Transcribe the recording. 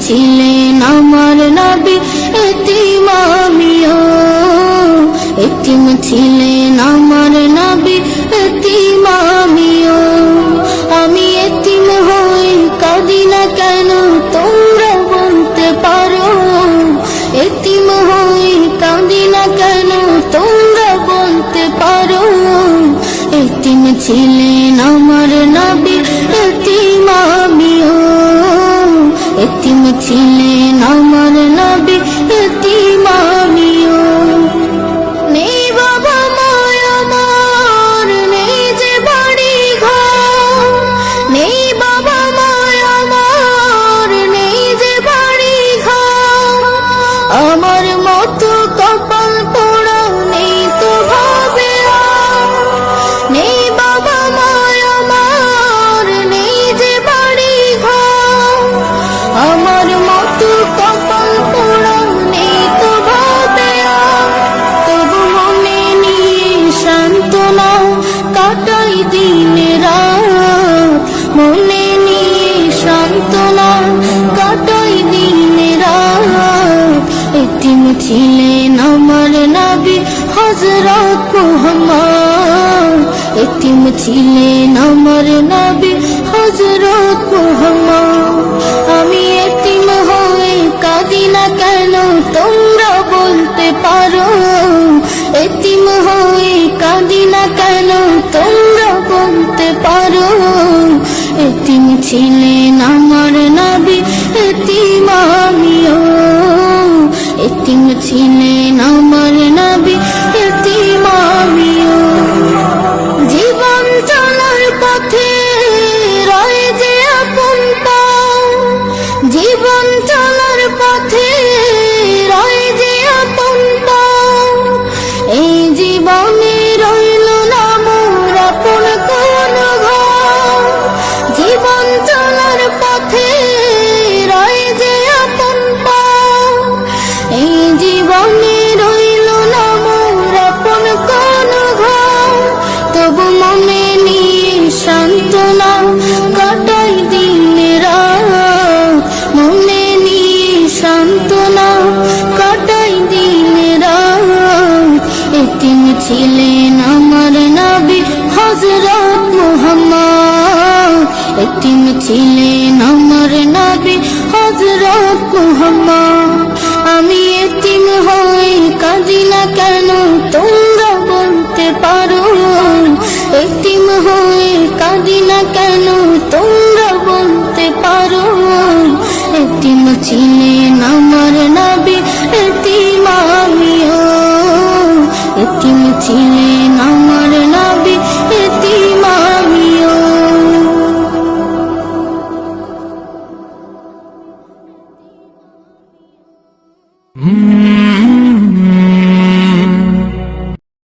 ছিলেন আমার নবী, এতিম আমিও। এতিম ছিলেন আমার নবী, এতিম আমিও। আমি এতিম হই কাঁদি না কেন তোমরা বলতে পারো? এতিম হই কাঁদি না কেন তোমরা বলতে পারো? এতিম ছিলেন আমার নবী, এতিম আমিও। এতিম ছিলেন আমার নবী, এতিম আমিও। নেই বাবা মায় আমার, নেই যে বাড়ি ঘর। নেই বাবা মায় আমার, নেই যে বাড়ি ঘর। আমার মতো কপাল পোড়া নেই তো ভাবে আর। নেই বাবা মায় আমার, নেই যে বাড়ি ঘর। আমার মতো কপাল পোড়া নেই তো ভাবে আর। তবু মনে নিয়ে সান্ত্বনা কাটাই দিন রাত। মনে নিয়ে সান্ত্বনা কাটাই দিন রাত। এতিম ছিলেন আমার নবী হযরত মুহাম্মদ। এতিম ছিলেন আমার নবী হযরত মুহাম্মদ। আমি এতিম হয়ে কাঁদি না কেন তোমরা বলতে পারো? এতিম হয়ে কাঁদি না কেন তোমরা বলতে পারো? এতিম ছিলেন আমার নবী, এতিম আমিও। এতিম ছিলেন আমার নবী, এতিম আমিও। জীবন চলার পথে রয়ে যে আপন পাও। জীবন চলার পথে রয়ে যে আপন পাও। এই জীবনে রইল না মোর আপন কোন ঘর। জীবন চলার পথে রয়ে যে আপন পাও। এই জীবনে রইল না মোর আপন কোন ঘর। তবু মনে নিয়ে সান্ত্বনা কাটাই দিন রাত। মনে নিয়ে সান্ত্বনা কাটাই দিন রাত। এতিম ছিলেন আমার নবী হযরত মুহাম্মদ। এতিম ছিলেন আমার নবী হযরত মুহাম্মদ। আমি এতিম হই কাঁদি না কেন তোমরা বলতে পারো? এতিম হই কাঁদি না কেন তোমরা বলতে পারো? এতিম ছিলেন আমার